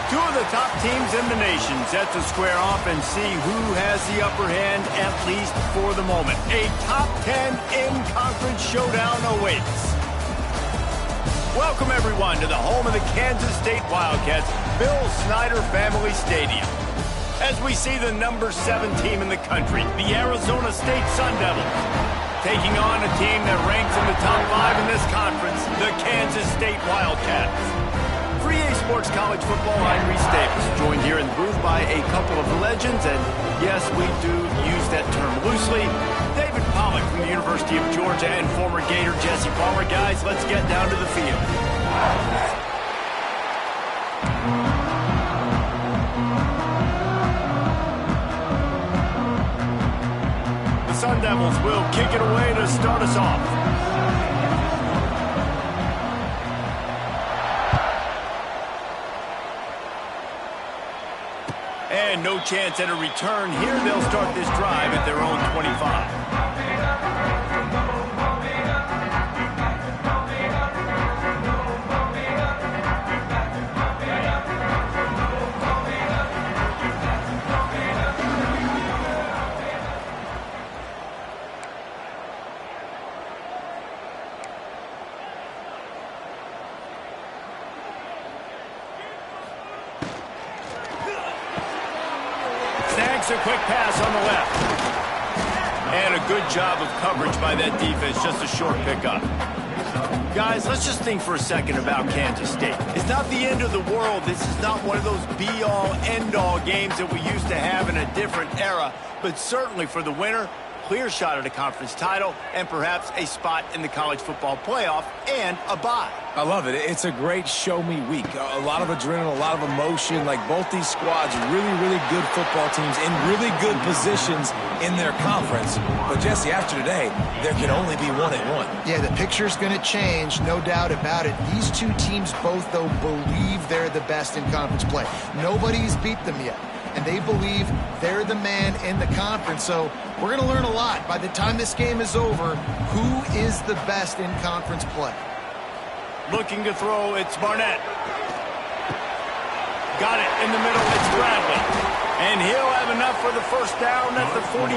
Two of the top teams in the nation set to square off and see who has the upper hand, at least for the moment. A top 10 in-conference showdown awaits. Welcome, everyone, to the home of the Kansas State Wildcats, Bill Snyder Family Stadium. As we see the number 7 team in the country, the Arizona State Sun Devils, taking on a team that ranks in the top 5 in this conference, the Kansas State Wildcats. For EA Sports College Football, I'm Reese Davis, joined here in the booth by a couple of legends, and yes, we do use that term loosely. David Pollack from the University of Georgia and former Gator Jesse Palmer. Guys, let's get down to the field. The Sun Devils will kick it away to start us off. And no chance at a return here. They'll start this drive at their own 25. A quick pass on the left. And a good job of coverage by that defense. Just a short pickup. Guys, let's just think for a second about Kansas State. It's not the end of the world. This is not one of those be-all, end-all games that we used to have in a different era. But certainly for the winner, clear shot at a conference title and perhaps a spot in the college football playoff and a bye. I love it. It's a great show-me week. A lot of adrenaline, a lot of emotion. Like both these squads, really, really good football teams in really good positions in their conference. But, Jesse, after today, there can only be 1-1. Yeah, the picture's going to change, no doubt about it. These two teams both, though, believe they're the best in conference play. Nobody's beat them yet, and they believe they're the man in the conference. So we're going to learn a lot. By the time this game is over, who is the best in conference play? Looking to throw, it's Barnett. Got it in the middle, it's Bradley. And he'll have enough for the first down at the 42.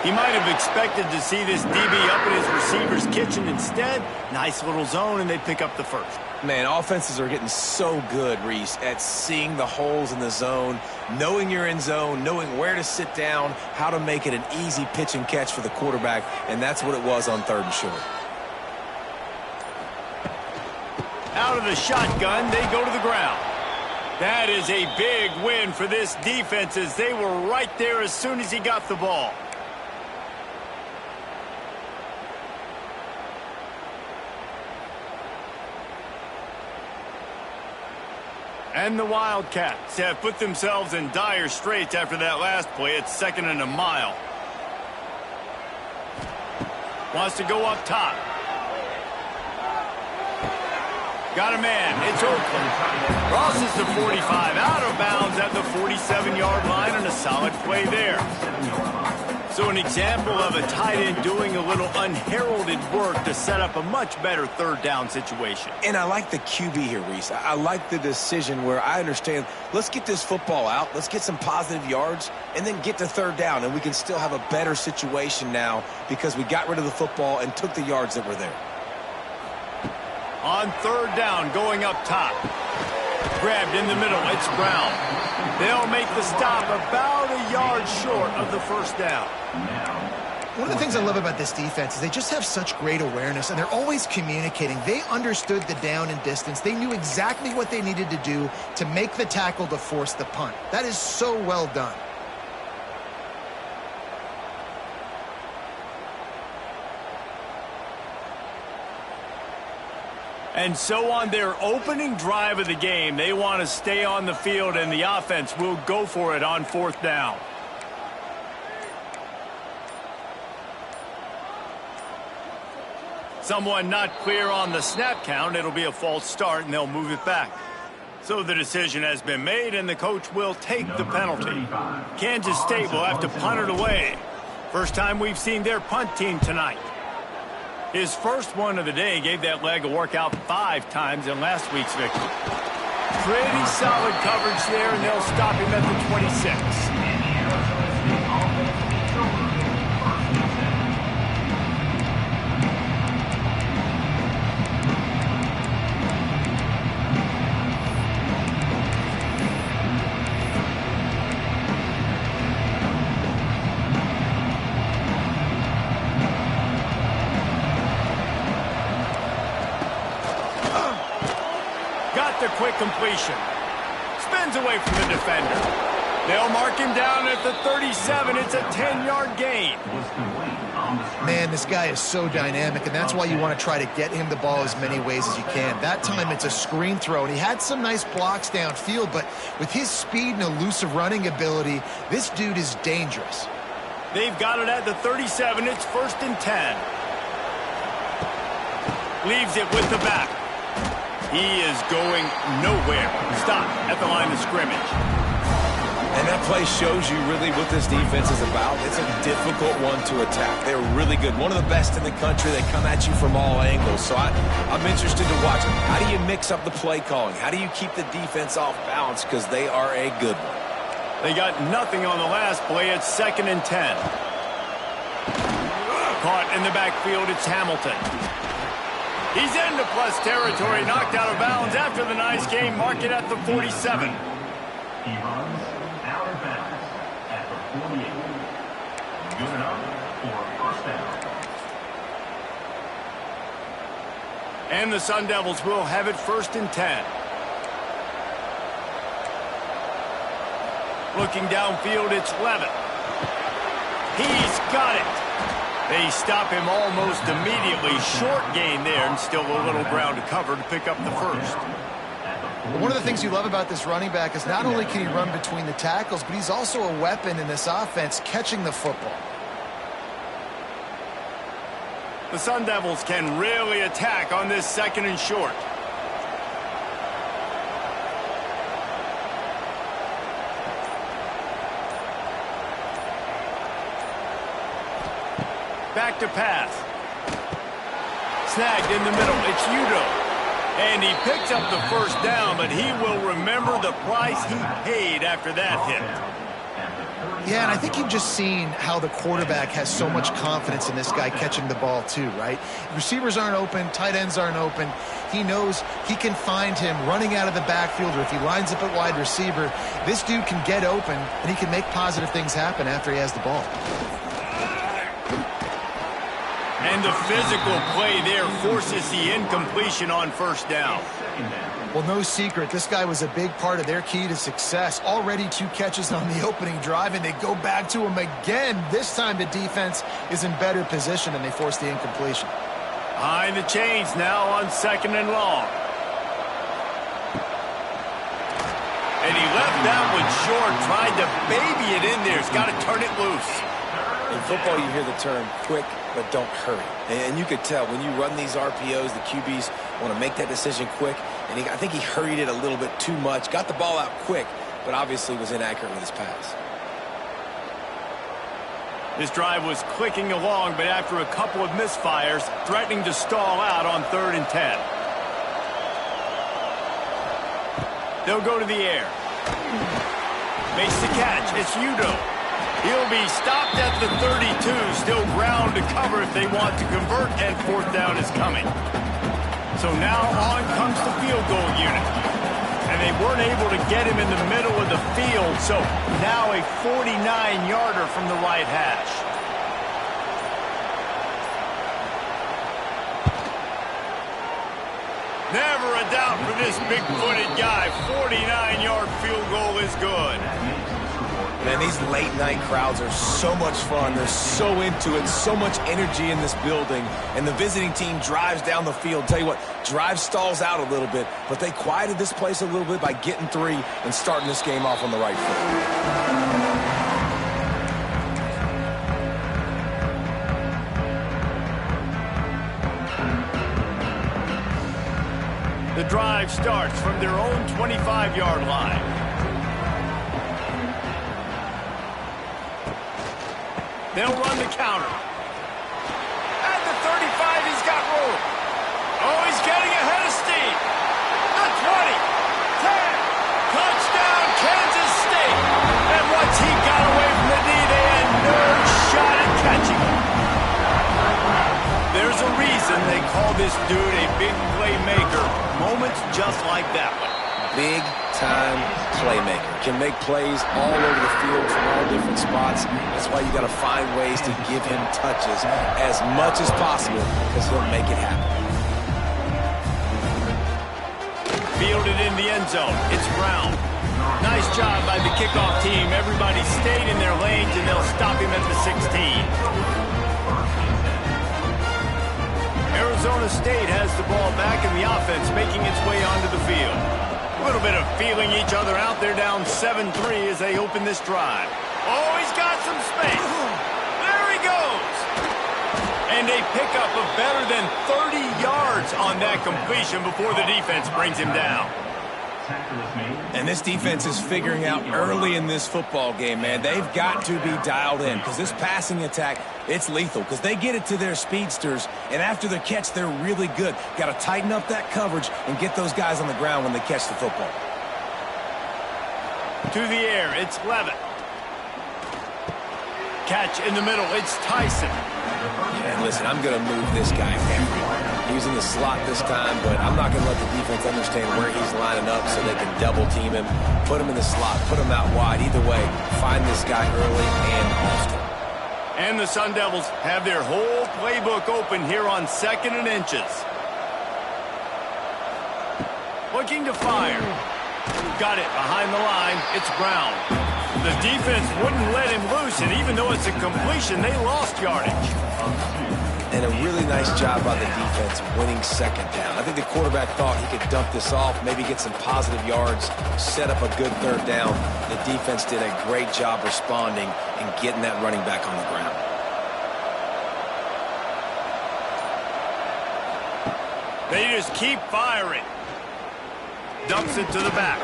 He might have expected to see this DB up in his receiver's kitchen. Instead, nice little zone, and they pick up the first. Man, offenses are getting so good, Reese, at seeing the holes in the zone, knowing you're in zone, knowing where to sit down, how to make it an easy pitch and catch for the quarterback, and that's what it was on 3rd and short. Out of the shotgun, they go to the ground. That is a big win for this defense as they were right there as soon as he got the ball. And the Wildcats have put themselves in dire straits after that last play. It's 2nd and a mile. Wants to go up top. Got a man. It's Oakland. Crosses the 45. Out of bounds at the 47-yard line, and a solid play there. So an example of a tight end doing a little unheralded work to set up a much better 3rd down situation. And I like the QB here, Reese. I like the decision where I understand, let's get this football out, let's get some positive yards, and then get to 3rd down, and we can still have a better situation now because we got rid of the football and took the yards that were there. On 3rd down, going up top. Grabbed in the middle, it's Brown. They'll make the stop about a yard short of the 1st down. One of the things I love about this defense is they just have such great awareness, and they're always communicating. They understood the down and distance. They knew exactly what they needed to do to make the tackle to force the punt. That is so well done. And so on their opening drive of the game, they want to stay on the field, and the offense will go for it on 4th down. Someone not clear on the snap count. It'll be a false start, and they'll move it back. So the decision has been made, and the coach will take the penalty. Kansas State will have to punt it away. First time we've seen their punt team tonight. His first one of the day gave that leg a workout 5 times in last week's victory. Pretty solid coverage there, and they'll stop him at the 26. A quick completion. Spins away from the defender. They'll mark him down at the 37. It's a 10-yard gain. Man, this guy is so dynamic, and that's why you want to try to get him the ball as many ways as you can. That time it's a screen throw, and he had some nice blocks downfield, but with his speed and elusive running ability, this dude is dangerous. They've got it at the 37. It's 1st and 10. Leaves it with the back. He is going nowhere. Stop at the line of scrimmage. And that play shows you really what this defense is about. It's a difficult one to attack. They're really good. One of the best in the country. They come at you from all angles. So I'm interested to watch. How do you mix up the play calling? How do you keep the defense off balance? Because they are a good one. They got nothing on the last play. It's 2nd and 10. Caught in the backfield. It's Hamilton. He's into plus territory, knocked out of bounds after the nice game. Mark it at the 47. He runs out of bounds at the 48. Good enough for a 1st down. And the Sun Devils will have it 1st and 10. Looking downfield, it's Levitt. He's got it. They stop him almost immediately. Short gain there, and still a little ground to cover to pick up the 1st. One of the things you love about this running back is not only can he run between the tackles, but he's also a weapon in this offense catching the football. The Sun Devils can really attack on this 2nd and short. Back to pass. Snagged in the middle. It's Udo. And he picks up the 1st down, but he will remember the price he paid after that hit. Yeah, and I think you've just seen how the quarterback has so much confidence in this guy catching the ball too, right? Receivers aren't open, tight ends aren't open. He knows he can find him running out of the backfield, or if he lines up at wide receiver, this dude can get open, and he can make positive things happen after he has the ball. And the physical play there forces the incompletion on 1st down. Well, no secret, this guy was a big part of their key to success. Already 2 catches on the opening drive, and they go back to him again. This time the defense is in better position, and they force the incompletion. Behind the chains now on 2nd and long. And he left that one short, tried to baby it in there. He's got to turn it loose. In football, you hear the term quick, but don't hurry. And you could tell when you run these RPOs, the QBs want to make that decision quick. And I think he hurried it a little bit too much. Got the ball out quick, but obviously was inaccurate with his pass. This drive was clicking along, but after a couple of misfires, threatening to stall out on 3rd and 10. They'll go to the air. Makes the catch. It's Udo. He'll be stopped at the 32. Still ground to cover if they want to convert, and 4th down is coming. So now on comes the field goal unit. And they weren't able to get him in the middle of the field, so now a 49-yarder from the right hash. Never a doubt for this big-footed guy. 49-yard field goal is good. Man, these late-night crowds are so much fun. They're so into it, so much energy in this building. And the visiting team drives down the field. Tell you what, drive stalls out a little bit, but they quieted this place a little bit by getting 3 and starting this game off on the right foot. The drive starts from their own 25-yard line. They'll run the counter. At the 35, he's got room. Oh, he's getting ahead of steam. The 20, 10, touchdown, Kansas State. And once he got away from the knee, they had no shot at catching him. There's a reason they call this dude a big playmaker. Moments just like that one. Big-time playmaker. Can make plays all over the field from all different spots. That's why you got to find ways to give him touches as much as possible because he'll make it happen. Fielded in the end zone. It's Brown. Nice job by the kickoff team. Everybody stayed in their lanes, and they'll stop him at the 16. Arizona State has the ball back in the offense, making its way onto the field. A little bit of feeling each other out there, down 7-3 as they open this drive. Oh, he's got some space. There he goes. And a pickup of better than 30 yards on that completion before the defense brings him down. And this defense is figuring out early in this football game, man. They've got to be dialed in because this passing attack, it's lethal because they get it to their speedsters, and after the catch, they're really good. Got to tighten up that coverage and get those guys on the ground when they catch the football. To the air, it's Levitt. Catch in the middle, it's Tyson. And listen, I'm going to move this guy everywhere. He's in the slot this time, but I'm not going to let the defense understand where he's lining up so they can double team him, put him in the slot, put him out wide. Either way, find this guy early and often. And the Sun Devils have their whole playbook open here on 2nd and inches. Looking to fire. Got it behind the line. It's Brown. The defense wouldn't let him loose, and even though it's a completion, they lost yardage. And a really nice job by the defense winning 2nd down. I think the quarterback thought he could dump this off, maybe get some positive yards, set up a good 3rd down. The defense did a great job responding and getting that running back on the ground. They just keep firing. Dumps it to the back.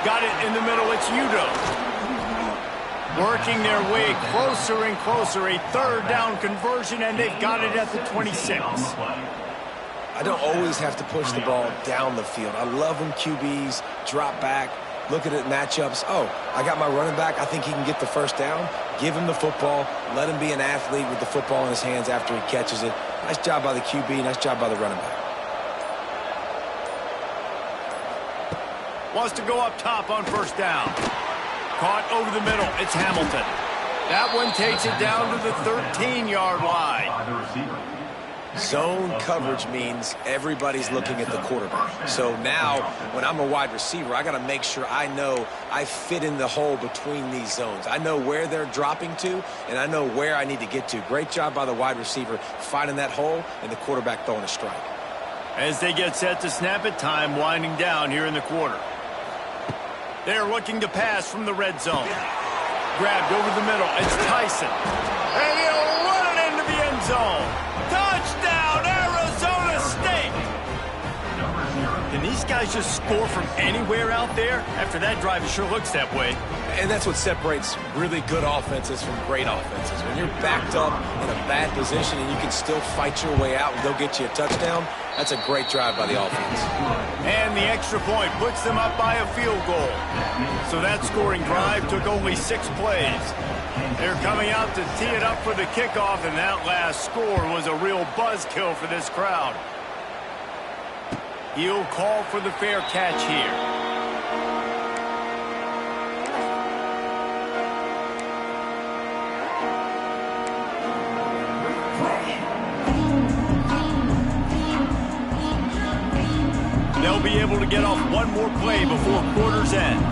Got it in the middle. It's Udo. Working their way closer and closer. A 3rd down conversion, and they've got it at the 26. I don't always have to push the ball down the field. I love when QBs drop back, look at it matchups. Oh, I got my running back. I think he can get the 1st down. Give him the football. Let him be an athlete with the football in his hands after he catches it. Nice job by the QB. Nice job by the running back. Wants to go up top on 1st down. Caught over the middle. It's Hamilton. That one takes it down to the 13-yard line. Zone coverage means everybody's looking at the quarterback. So now, when I'm a wide receiver, I got to make sure I know I fit in the hole between these zones. I know where they're dropping to, and I know where I need to get to. Great job by the wide receiver finding that hole, and the quarterback throwing a strike. As they get set to snap it, time winding down here in the quarter. They're looking to pass from the red zone. Grabbed over the middle. It's Tyson. And he'll run it into the end zone. Touchdown, Arizona State! Can these guys just score from anywhere out there? After that drive, it sure looks that way. And that's what separates really good offenses from great offenses. When you're backed up in a bad position and you can still fight your way out and go get you a touchdown, that's a great drive by the offense. And the extra point puts them up by a field goal. So that scoring drive took only 6 plays. They're coming out to tee it up for the kickoff, and that last score was a real buzzkill for this crowd. He'll call for the fair catch here. They'll be able to get off one more play before quarter's end.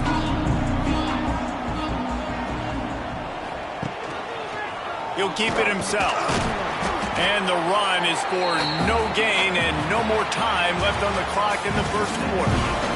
He'll keep it himself. And the run is for no gain and no more time left on the clock in the first quarter.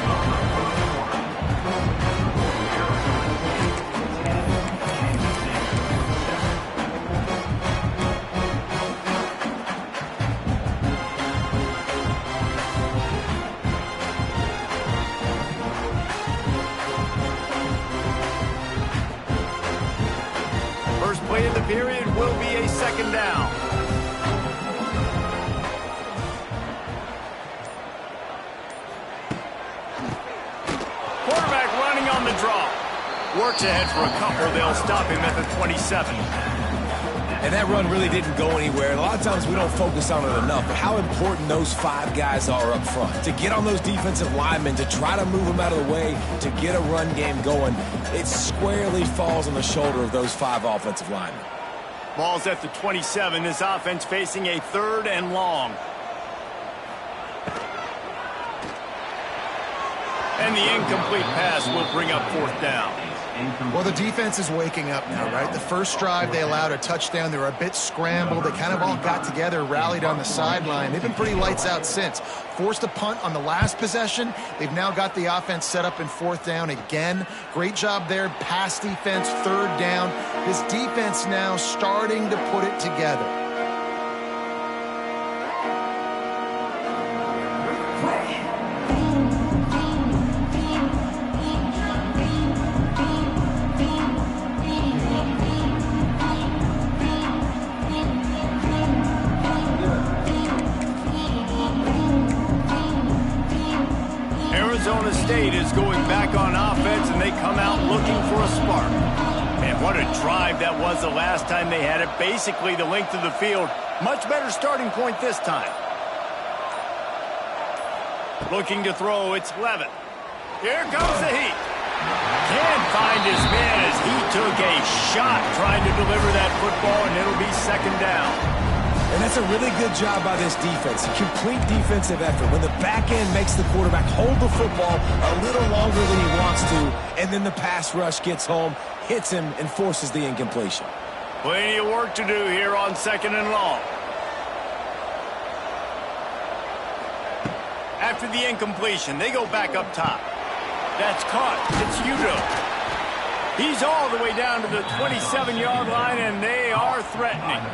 First play of the period will be a second down. Quarterback running on the draw. Works ahead for a couple. They'll stop him at the 27. And that run really didn't go anywhere. And a lot of times we don't focus on it enough, but how important those 5 guys are up front. To get on those defensive linemen, to try to move them out of the way, to get a run game going, it squarely falls on the shoulder of those 5 offensive linemen. Ball's at the 27. This offense facing a 3rd and long. And the incomplete pass will bring up 4th down. Well, the defense is waking up now, right? The first drive, they allowed a touchdown. They were a bit scrambled. They kind of all got together, rallied on the sideline. They've been pretty lights out since. Forced a punt on the last possession. They've now got the offense set up in 4th down again. Great job there. Pass defense, 3rd down. This defense now starting to put it together. Arizona State is going back on offense, and they come out looking for a spark. And what a drive that was the last time they had it. Basically the length of the field. Much better starting point this time. Looking to throw, it's Levin. Here comes the heat. Can't find his man as he took a shot trying to deliver that football, and it'll be 2nd down. And that's a really good job by this defense. A complete defensive effort. When the back end makes the quarterback hold the football a little longer than he wants to, and then the pass rush gets home, hits him, and forces the incompletion. Plenty of work to do here on 2nd and long. After the incompletion, they go back up top. That's caught. It's Udo. He's all the way down to the 27-yard line, and they are threatening.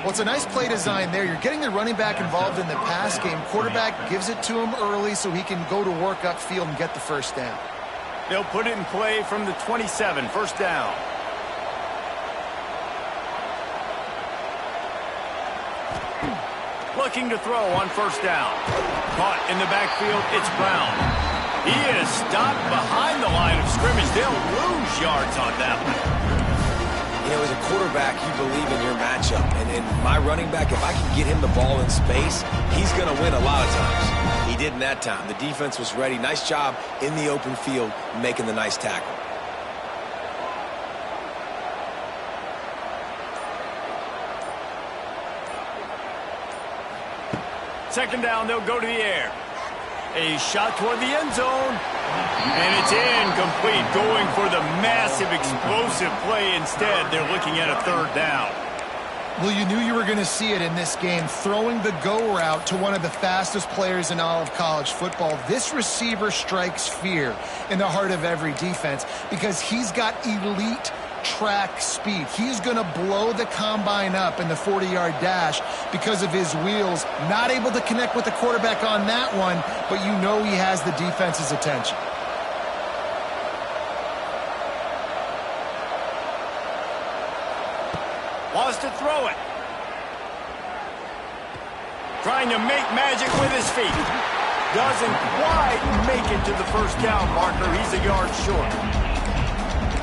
Well, it's a nice play design there. You're getting the running back involved in the pass game. Quarterback gives it to him early so he can go to work upfield and get the 1st down. They'll put it in play from the 27, 1st down. Looking to throw on 1st down. Caught in the backfield, it's Brown. He is stopped behind the line of scrimmage. They'll lose yards on that one. You know, as a quarterback, you believe in your matchup. And my running back, if I can get him the ball in space, he's going to win a lot of times. He didn't that time. The defense was ready. Nice job in the open field making the nice tackle. Second down, they'll go to the air. A shot toward the end zone. And it's incomplete, going for the massive explosive play. Instead, they're looking at a 3rd down. Well, you knew you were going to see it in this game, throwing the go route to one of the fastest players in all of college football. This receiver strikes fear in the heart of every defense because he's got elite track speed. He's going to blow the combine up in the 40-yard dash because of his wheels. Not able to connect with the quarterback on that one, but you know he has the defense's attention. Wants to throw it. Trying to make magic with his feet. Doesn't quite make it to the 1st down marker. He's a yard short.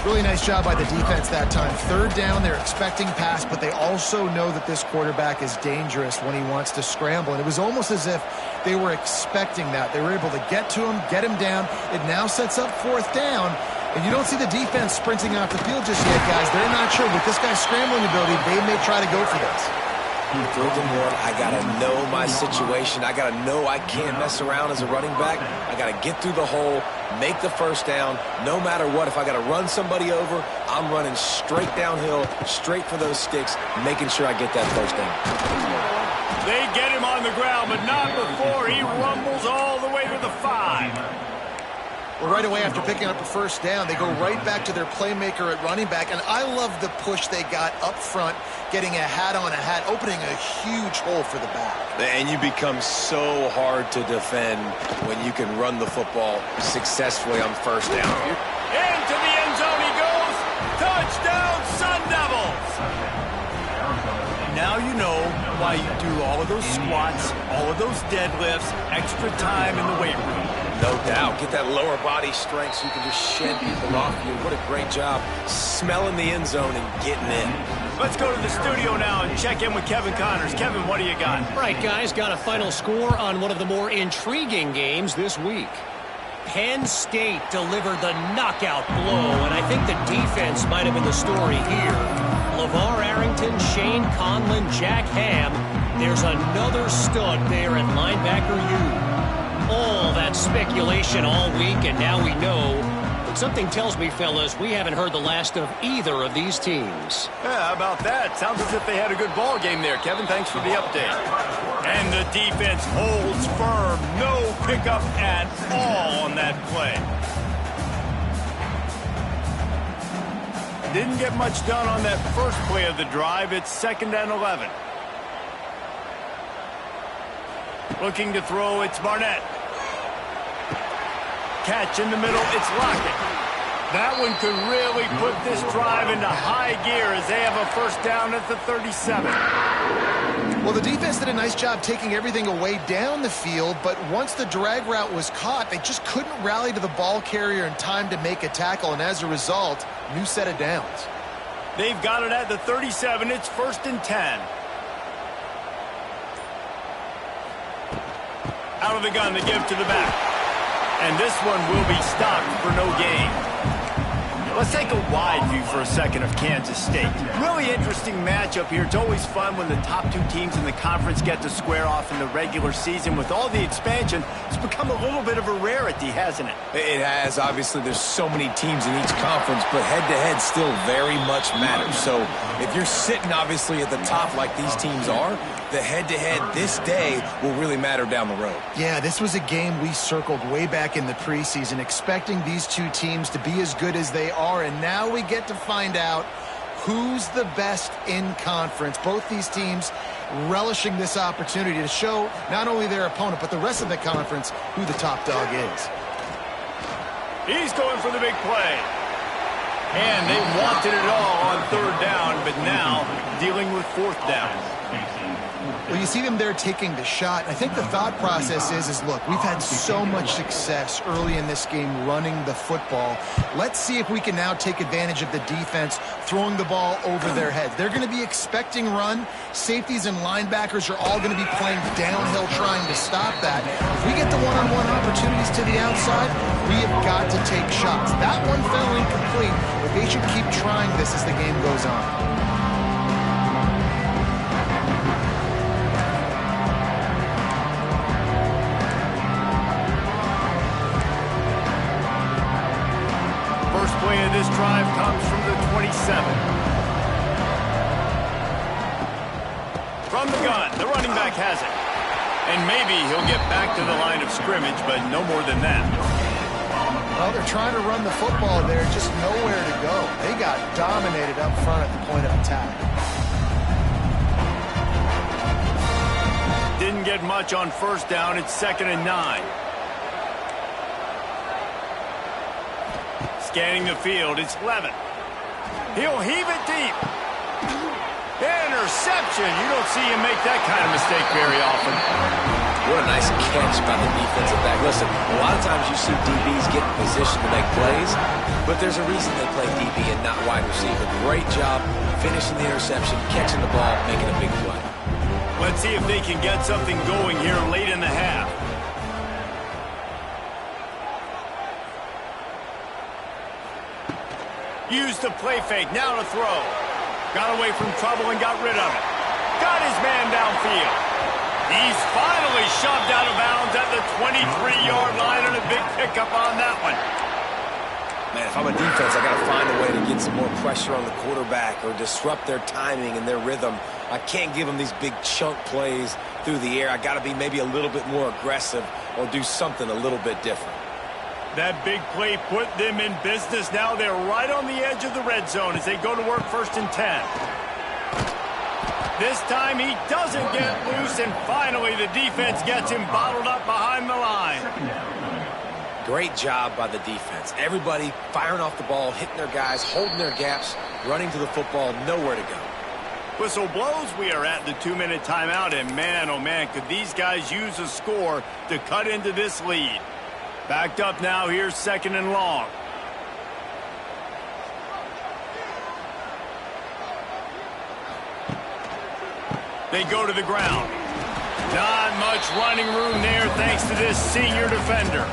Really nice job by the defense that time. 3rd down, they're expecting pass, but they also know that this quarterback is dangerous when he wants to scramble. And it was almost as if they were expecting that. They were able to get to him, get him down. It now sets up 4th down. And you don't see the defense sprinting off the field just yet, guys. They're not sure. With this guy's scrambling ability, they may try to go for this. 3rd and 1, I got to know my situation. I got to know I can't mess around as a running back. I got to get through the hole, make the first down. No matter what, if I got to run somebody over, I'm running straight downhill, straight for those sticks, making sure I get that first down. They get him on the ground, but not before he rumbles all the way to the 5. Well, right away after picking up a first down, they go right back to their playmaker at running back. And I love the push they got up front, getting a hat on a hat, opening a huge hole for the back. And you become so hard to defend when you can run the football successfully on first down. Into the end zone he goes. Touchdown, Sun Devils. Now you know why you do all of those squats, all of those deadlifts, extra time in the weight room. No doubt. Get that lower body strength so you can just shed people off you. What a great job smelling the end zone and getting in. Let's go to the studio now and check in with Kevin Connors. Kevin, what do you got? Right, guys, got a final score on one of the more intriguing games this week. Penn State delivered the knockout blow, and I think the defense might have been the story here. LeVar Arrington, Shane Conlon, Jack Ham. There's another stud there at linebacker U. All that speculation all week, and now we know. But something tells me, fellas, we haven't heard the last of either of these teams. Yeah, how about that? Sounds as if they had a good ball game there. Kevin, thanks for the update. And the defense holds firm. No pickup at all on that play. Didn't get much done on that first play of the drive. It's 2nd and 11. Looking to throw, it's Barnett. Catch in the middle, it's Lockett. That one could really put this drive into high gear as they have a first down at the 37. Well, the defense did a nice job taking everything away down the field, but once the drag route was caught, they just couldn't rally to the ball carrier in time to make a tackle, and as a result, new set of downs. They've got it at the 37. It's 1st and 10. Out of the gun, they give to the back. And this one will be stopped for no gain. Let's take a wide view for a second of Kansas State. Really interesting matchup here. It's always fun when the top two teams in the conference get to square off in the regular season. With all the expansion, it's become a little bit of a rarity, hasn't it? It has. Obviously, there's so many teams in each conference, but head-to-head still very much matters. So if you're sitting, obviously, at the top like these teams are, the head-to-head this day will really matter down the road. Yeah, this was a game we circled way back in the preseason, expecting these two teams to be as good as they are, and now we get to find out who's the best in conference. Both these teams relishing this opportunity to show not only their opponent, but the rest of the conference who the top dog is. He's going for the big play. And they wanted it all on 3rd down, but now dealing with 4th down. Well, you see them there taking the shot. I think the thought process is look, we've had so much success early in this game running the football. Let's see if we can now take advantage of the defense throwing the ball over their heads. They're going to be expecting run. Safeties and linebackers are all going to be playing downhill trying to stop that. If we get the one-on-one opportunities to the outside, we have got to take shots. That one fell incomplete, but they should keep trying this as the game goes on. Play of this drive comes from the 27. From the gun, the running back has it. And maybe he'll get back to the line of scrimmage, but no more than that. Well, they're trying to run the football there, just nowhere to go. They got dominated up front at the point of attack. Didn't get much on 1st down. It's 2nd and 9. Scanning the field, it's Levin. He'll heave it deep. Interception. You don't see him make that kind of mistake very often. What a nice catch by the defensive back. Listen, a lot of times you see DBs get in position to make plays, but there's a reason they play DB and not wide receiver. Great job finishing the interception, catching the ball, making a big play. Let's see if they can get something going here late in the half. Used the play fake, now to throw. Got away from trouble and got rid of it. Got his man downfield. He's finally shoved out of bounds at the 23-yard line and a big pickup on that one. Man, if I'm a defense, I got to find a way to get some more pressure on the quarterback or disrupt their timing and their rhythm. I can't give them these big chunk plays through the air. I got to be maybe a little bit more aggressive or do something a little bit different. That big play put them in business. Now they're right on the edge of the red zone as they go to work 1st and 10. This time he doesn't get loose, and finally the defense gets him bottled up behind the line. Great job by the defense. Everybody firing off the ball, hitting their guys, holding their gaps, running to the football, nowhere to go. Whistle blows. We are at the 2-minute timeout, and man, oh man, could these guys use a score to cut into this lead. Backed up now, here's 2nd and long. They go to the ground. Not much running room there thanks to this senior defender.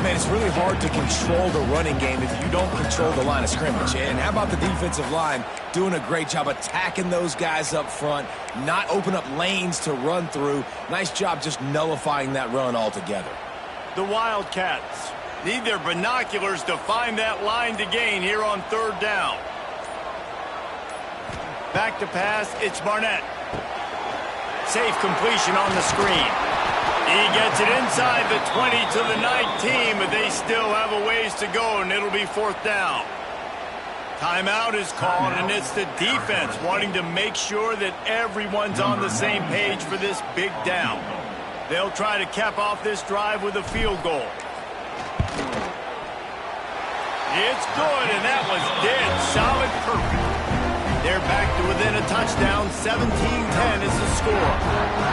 Man, it's really hard to control the running game if you don't control the line of scrimmage. And how about the defensive line doing a great job attacking those guys up front, not open up lanes to run through. Nice job just nullifying that run altogether. The Wildcats need their binoculars to find that line to gain here on 3rd down. Back to pass, it's Barnett. Safe completion on the screen. He gets it inside the 20 to the 19, but they still have a ways to go, and it'll be 4th down. Timeout is called, and it's the defense wanting to make sure that everyone's on the same page for this big down. They'll try to cap off this drive with a field goal. It's good, and that was dead solid perfect. They're back to within a touchdown. 17-10 is the score.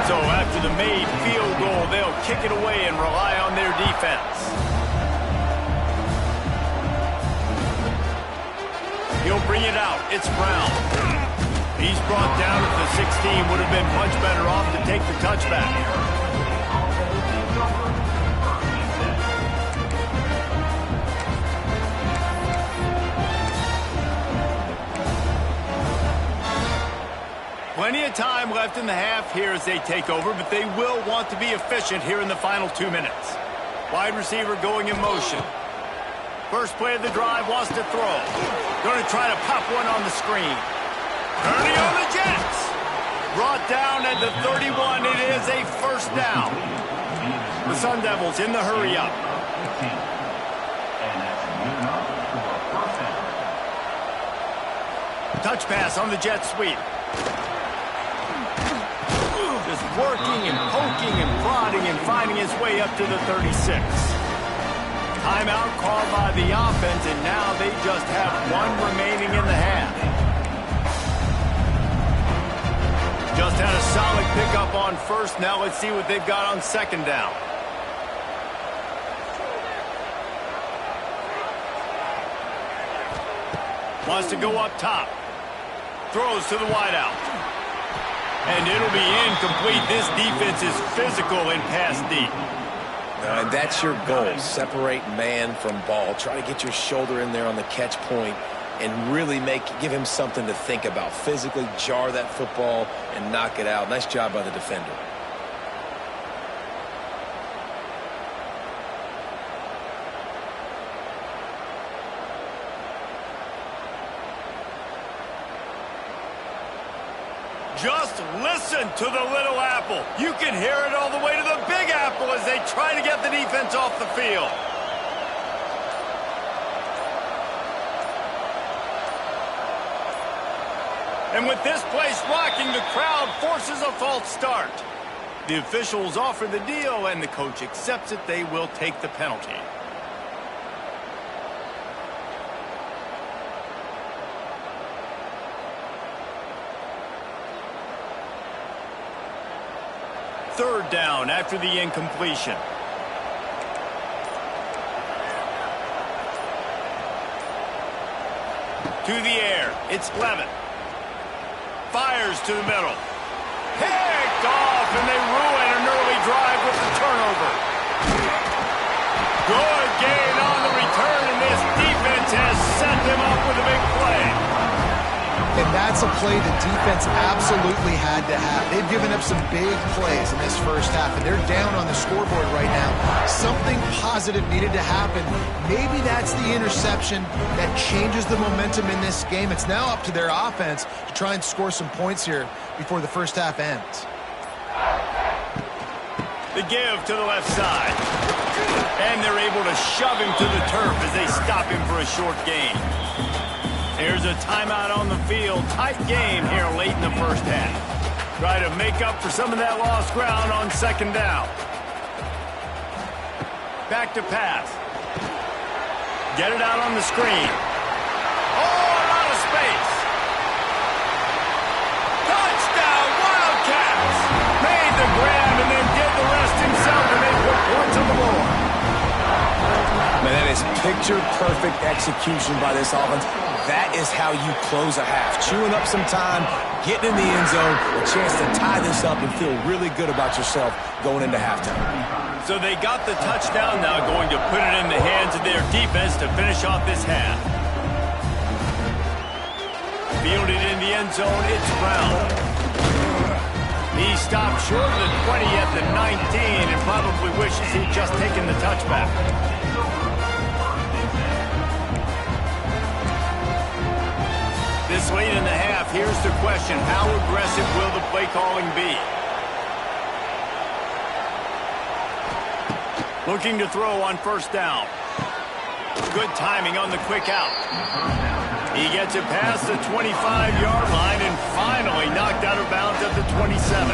So after the made field goal, they'll kick it away and rely on their defense. He'll bring it out. It's Brown. He's brought down at the 16. Would have been much better off to take the touchback. Plenty of time left in the half here as they take over, but they will want to be efficient here in the final 2 minutes. Wide receiver going in motion. First play of the drive, wants to throw. Going to try to pop one on the screen. Early on the Jets. Brought down at the 31. It is a 1st down. The Sun Devils in the hurry up. Touch pass on the jet sweep. Just working and poking and prodding and finding his way up to the 36. Timeout called by the offense, and now they just have 1 remaining in the half. Just had a solid pickup on 1st. Now let's see what they've got on 2nd down. Wants to go up top. Throws to the wideout. And it'll be incomplete. This defense is physical and pass deep. And that's your goal. Separate man from ball. Try to get your shoulder in there on the catch point and really give him something to think about. Physically jar that football and knock it out. Nice job by the defender. Just listen to the little apple. You can hear it all the way to the big apple as they try to get the defense off the field. And with this place rocking, the crowd forces a false start. The officials offer the deal, and the coach accepts it. They will take the penalty. Third down after the incompletion. To the air, it's Levin. Fires to the middle. Picked off, and they ruin an early drive with the turnover. Good gain on the return, and this defense has set them up with a big play. And that That's a play the defense absolutely had to have. They've given up some big plays in this first half, and they're down on the scoreboard right now. Something positive needed to happen. Maybe that's the interception that changes the momentum in this game. It's now up to their offense to try and score some points here before the first half ends. The give to the left side. And they're able to shove him to the turf as they stop him for a short gain. Here's a timeout on the field. Tight game here late in the first half. Try to make up for some of that lost ground on second down. Back to pass. Get it out on the screen. Oh, a lot of space. Touchdown, Wildcats! Made the grab and then did the rest himself, and they put points on the board. Man, that is picture-perfect execution by this offense. That is how you close a half. Chewing up some time, getting in the end zone, a chance to tie this up and feel really good about yourself going into halftime. So they got the touchdown now, going to put it in the hands of their defense to finish off this half. Fielded in the end zone, it's Brown. He stopped short of the 20 at the 19 and probably wishes he'd just taken the touchback. This late in the half, here's the question. How aggressive will the play calling be? Looking to throw on first down. Good timing on the quick out. He gets it past the 25-yard line and finally knocked out of bounds at the 27.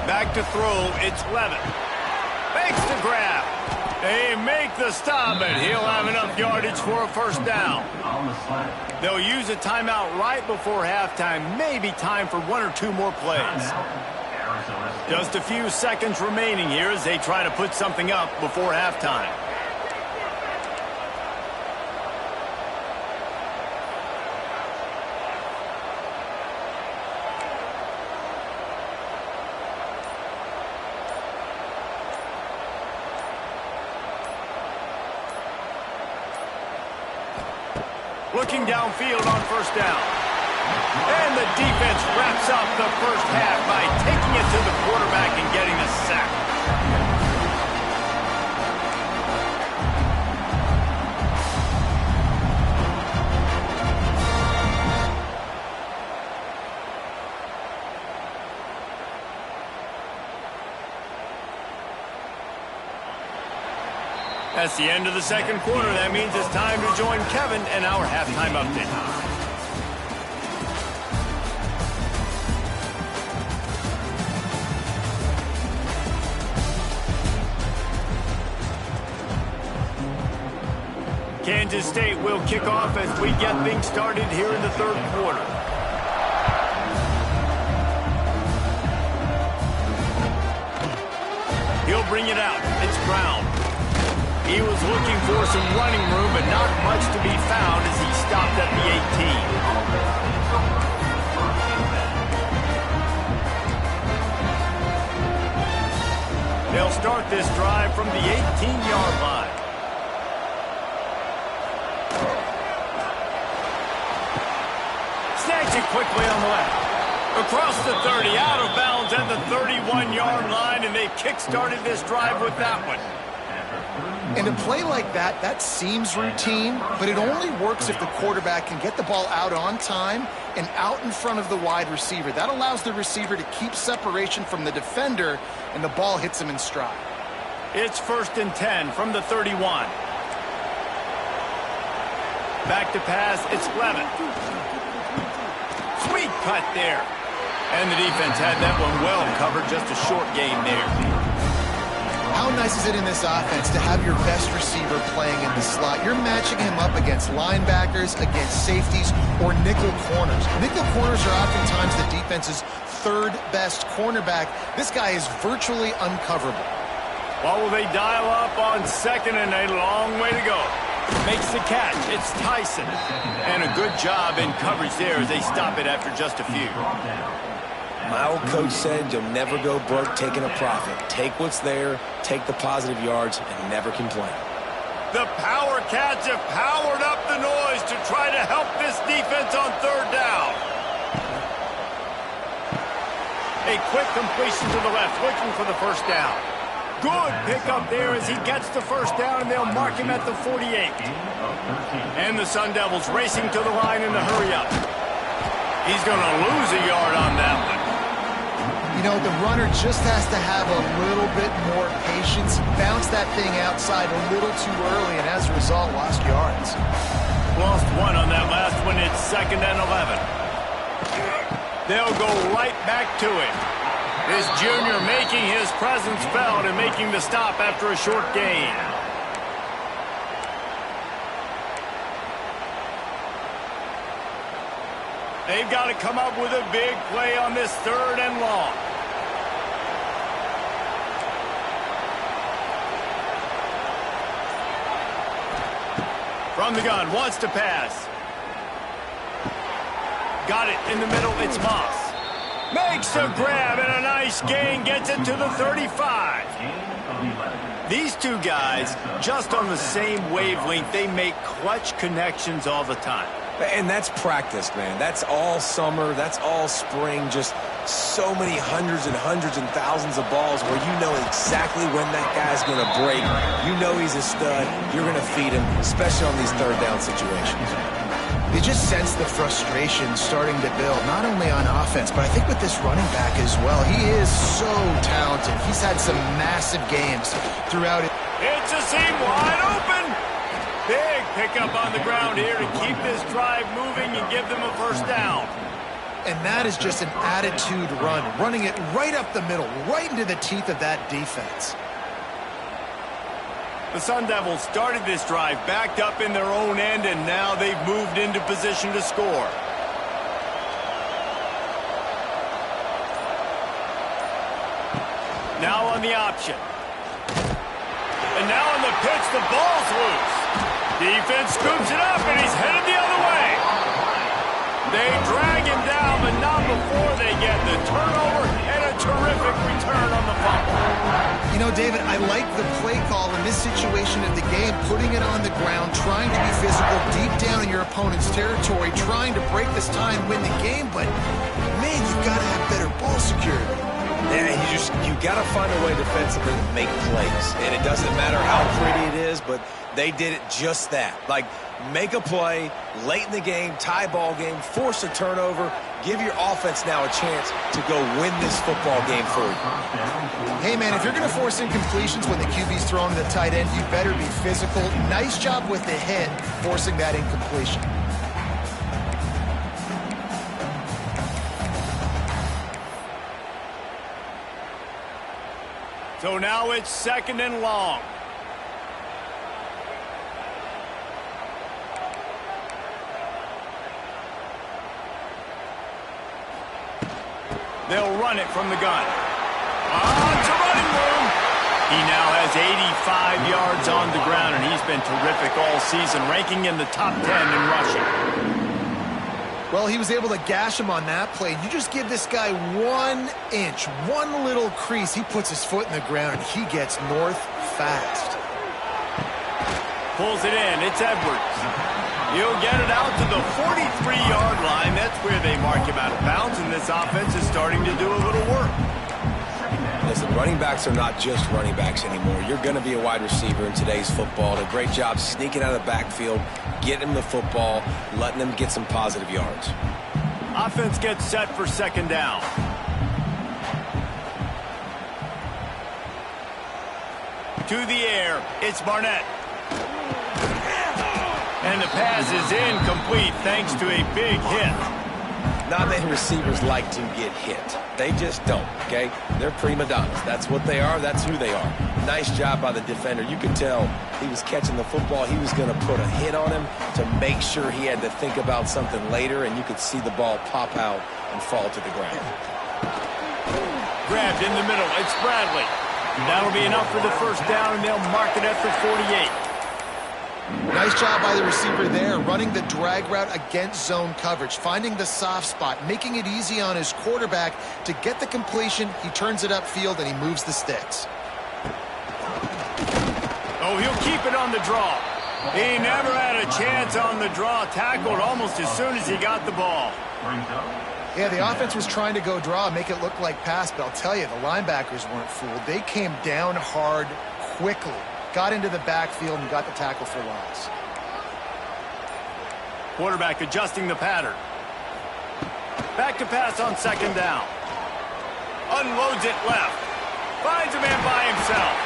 Back to throw, it's Levin. Makes the grab. They make the stop, and he'll have enough yardage for a first down. They'll use a timeout right before halftime. Maybe time for one or two more plays. Just a few seconds remaining here as they try to put something up before halftime. Looking downfield on first down. And the defense wraps up the first half by taking it to the quarterback and getting a sack. That's the end of the second quarter. That means it's time to join Kevin and our halftime update. Kansas State will kick off as we get things started here in the third quarter. He'll bring it out. It's Brown. He was looking for some running room, but not much to be found as he stopped at the 18. They'll start this drive from the 18-yard line. Snatch it quickly on the left. Across the 30, out of bounds at the 31-yard line, and they've kick-started this drive with that one. In a play like that, that seems routine, but it only works if the quarterback can get the ball out on time and out in front of the wide receiver. That allows the receiver to keep separation from the defender, and the ball hits him in stride. It's 1st and 10 from the 31. Back to pass, it's Levin. Sweet cut there. And the defense had that one well covered, just a short gain there. How nice is it in this offense to have your best receiver playing in the slot? You're matching him up against linebackers, against safeties, or nickel corners. Nickel corners are oftentimes the defense's third best cornerback. This guy is virtually uncoverable. What will they dial up on second and a long way to go? Makes the catch. It's Tyson. And a good job in coverage there as they stop it after just a few. My old coach said you'll never go broke taking a profit. Take what's there, take the positive yards, and never complain. The Power Cats have powered up the noise to try to help this defense on third down. A quick completion to the left, looking for the first down. Good pickup there as he gets the first down, and they'll mark him at the 48. And the Sun Devils racing to the line in a hurry-up. He's going to lose a yard on that one. You know, the runner just has to have a little bit more patience. Bounce that thing outside a little too early, and as a result, lost yards. Lost one on that last one. It's 2nd and 11. They'll go right back to it. This junior making his presence felt and making the stop after a short gain. They've got to come up with a big play on this 3rd and long. From the gun, wants to pass. Got it in the middle, it's Moss. Makes the grab and a nice gain, gets it to the 35. These two guys, just on the same wavelength, they make clutch connections all the time. And that's practice, man. That's all summer. That's all spring. Just so many hundreds and thousands of balls where you know exactly when that guy's going to break. You know he's a stud. You're going to feed him, especially on these third down situations. You just sense the frustration starting to build, not only on offense, but I think with this running back as well. He is so talented. He's had some massive games throughout it. It's a seam wide open. Big pickup on the ground here to keep this drive moving and give them a first down. And that is just an attitude run, running it right up the middle, right into the teeth of that defense. The Sun Devils started this drive backed up in their own end, and now they've moved into position to score. Now on the option. And now on the pitch, the ball's loose. Defense scoops it up, and he's headed the other way. They drag him down, but not before they get the turnover and a terrific return on the fumble. You know, David, I like the play call in this situation of the game, putting it on the ground, trying to be physical deep down in your opponent's territory, trying to break this tie and win the game, but, man, you've got to have better ball security. Yeah, you got to find a way defensively to make plays. And it doesn't matter how pretty it is, but they did it just that. Like, make a play late in the game, tie ball game, force a turnover, give your offense now a chance to go win this football game for you. Hey, man, if you're going to force incompletions when the QB's throwing to the tight end, you better be physical. Nice job with the hit, forcing that incompletion. So now it's 2nd and long. They'll run it from the gun. It's a running room. He now has 85 yards on the ground, and he's been terrific all season, ranking in the top 10 in rushing. Well, he was able to gash him on that play. You just give this guy 1 inch, one little crease. He puts his foot in the ground, and he gets north fast. Pulls it in. It's Edwards. He'll get it out to the 43-yard line. That's where they mark him out of bounds, and this offense is starting to do a little work. Listen, running backs are not just running backs anymore. You're going to be a wide receiver in today's football. And a great job sneaking out of the backfield, getting them the football, letting them get some positive yards. Offense gets set for 2nd down. To the air, it's Barnett. And the pass is incomplete thanks to a big hit. Not many receivers like to get hit. They just don't, okay? They're prima donnas. That's what they are. That's who they are. Nice job by the defender. You could tell he was catching the football. He was going to put a hit on him to make sure he had to think about something later, and you could see the ball pop out and fall to the ground. Grabbed in the middle. It's Bradley. That'll be enough for the first down, and they'll mark it at the 48. Nice job by the receiver there, running the drag route against zone coverage, finding the soft spot, making it easy on his quarterback to get the completion. He turns it upfield, and he moves the sticks. Oh, he'll keep it on the draw. He never had a chance on the draw. Tackled almost as soon as he got the ball. Yeah, the offense was trying to go draw, make it look like pass, but I'll tell you, the linebackers weren't fooled. They came down hard quickly, got into the backfield, and got the tackle for loss. Quarterback adjusting the pattern. Back to pass on second down. Unloads it left. Finds a man by himself.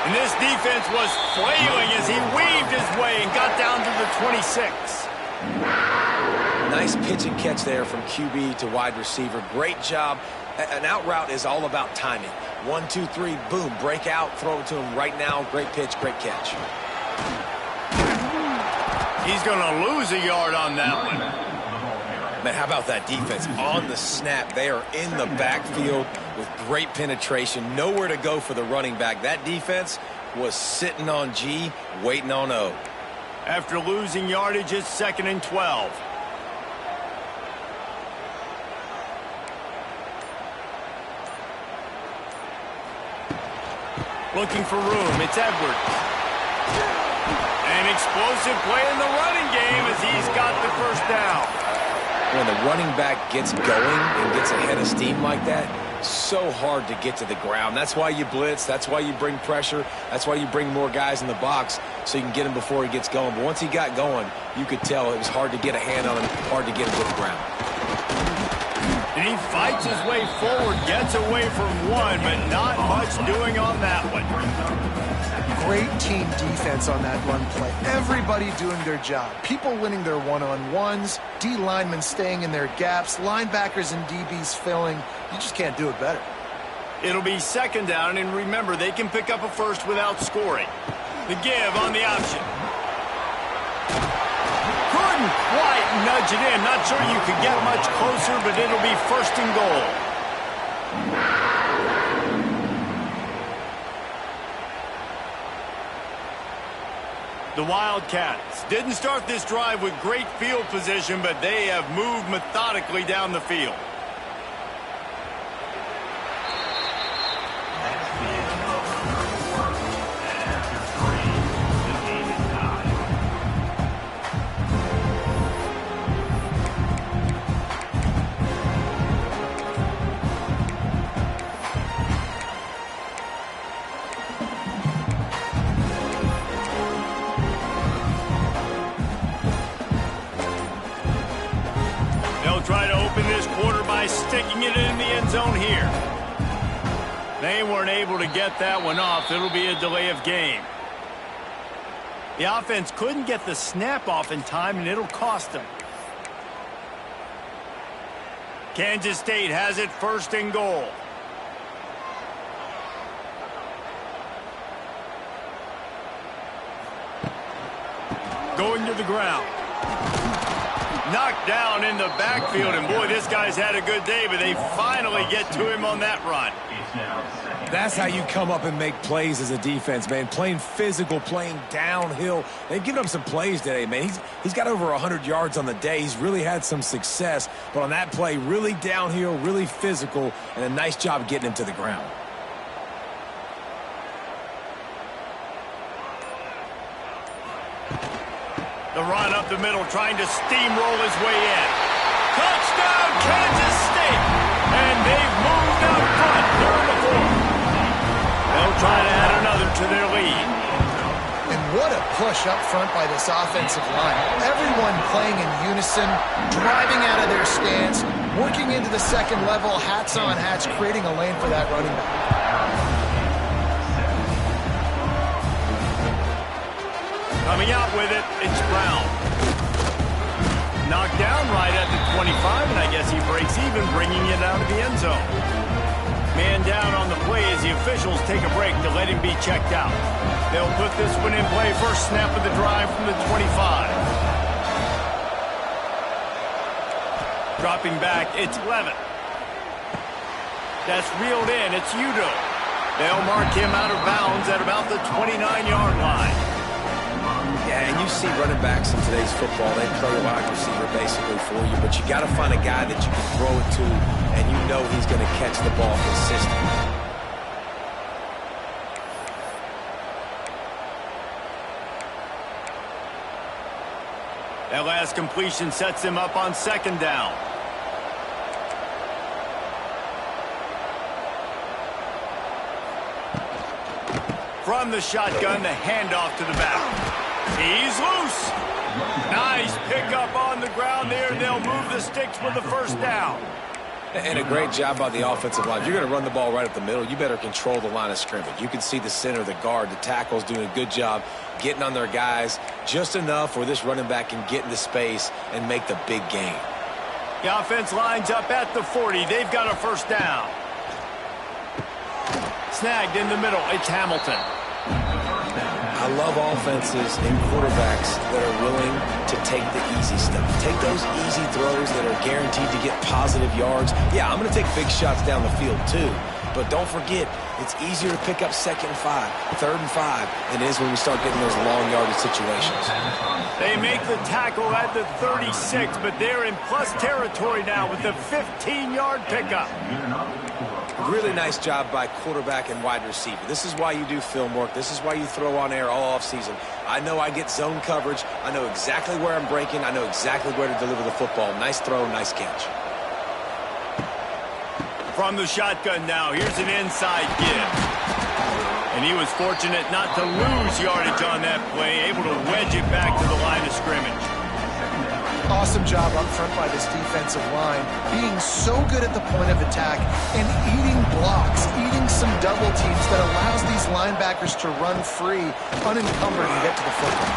And this defense was flailing as he weaved his way and got down to the 26. Nice pitch and catch there from QB to wide receiver. Great job. An out route is all about timing. 1, 2, 3, boom, break out, throw it to him right now. Great pitch, great catch. He's going to lose a yard on that one. Man, how about that defense? On the snap, they are in the backfield with great penetration. Nowhere to go for the running back. That defense was sitting on G, waiting on O. After losing yardage, it's 2nd and 12. Looking for room. It's Edwards. An explosive play in the running game as he's got the first down. When the running back gets going and gets ahead of steam like that, so hard to get to the ground. That's why you blitz. That's why you bring pressure. That's why you bring more guys in the box so you can get him before he gets going. But once he got going, you could tell it was hard to get a hand on him, hard to get him to the ground. And he fights his way forward, gets away from one, but not much doing on that one. Great team defense on that run play. Everybody doing their job. People winning their one-on-ones, D linemen staying in their gaps, linebackers and DBs filling. You just can't do it better. It'll be 2nd down, and remember, they can pick up a first without scoring. The give on the option. Couldn't quite nudge it in. Not sure you could get much closer, but it'll be 1st and goal. The Wildcats didn't start this drive with great field position, but they have moved methodically down the field. Try to open this quarter by sticking it in the end zone here. They weren't able to get that one off. It'll be a delay of game. The offense couldn't get the snap off in time, and it'll cost them. Kansas State has it 1st and goal. Going to the ground. Knocked down in the backfield, and boy, this guy's had a good day, but they finally get to him on that run. That's how you come up and make plays as a defense, man. Playing physical, playing downhill. They've given up some plays today, man. He's got over 100 yards on the day. He's really had some success, but on that play, really downhill, really physical, and a nice job getting him to the ground. The run up the middle, trying to steamroll his way in. Touchdown, Kansas State! And they've moved out front here in the 4th. They'll try to add another to their lead. And what a push up front by this offensive line. Everyone playing in unison, driving out of their stance, working into the second level, hats on hats, creating a lane for that running back. Coming out with it, it's Brown. Knocked down right at the 25, and I guess he breaks even, bringing it out of the end zone. Man down on the play as the officials take a break to let him be checked out. They'll put this one in play. First snap of the drive from the 25. Dropping back, it's Levitt. That's reeled in, it's Udo. They'll mark him out of bounds at about the 29-yard line. Yeah, and you see running backs in today's football, they play a wide receiver basically for you, but you got to find a guy that you can throw it to, and you know he's going to catch the ball consistently. That last completion sets him up on second down. From the shotgun, the handoff to the back. He's loose. Nice pickup on the ground there. They'll move the sticks for the first down. And a great job by the offensive line. If you're going to run the ball right up the middle, you better control the line of scrimmage. You can see the center, the guard, the tackles doing a good job getting on their guys just enough where this running back can get into space and make the big gain. The offense lines up at the 40. They've got a first down. Snagged in the middle. It's Hamilton. I love offenses and quarterbacks that are willing to take the easy stuff. Take those easy throws that are guaranteed to get positive yards. Yeah, I'm going to take big shots down the field too. But don't forget, it's easier to pick up 2nd and 5, 3rd and 5 than it is when we start getting those long yardage situations. They make the tackle at the 36, but they're in plus territory now with the 15-yard pickup. Really nice job by quarterback and wide receiver. This is why you do film work. This is why you throw on air all offseason. I know I get zone coverage. I know exactly where I'm breaking. I know exactly where to deliver the football. Nice throw, nice catch. From the shotgun now, here's an inside give. And he was fortunate not to lose yardage on that play, able to wedge it back to the line of scrimmage. Awesome job up front by this defensive line, being so good at the point of attack and eating blocks, eating some double teams that allows these linebackers to run free, unencumbered, and get to the football.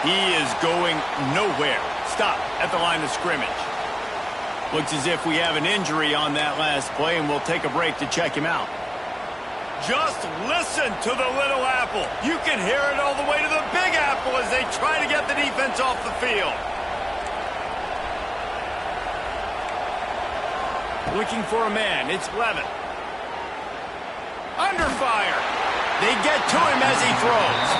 He is going nowhere. Stop at the line of scrimmage. Looks as if we have an injury on that last play, and we'll take a break to check him out. Just listen to the little apple. You can hear it all the way to the big apple as they try to get the defense off the field. Looking for a man. It's Levin. Under fire. They get to him as he throws.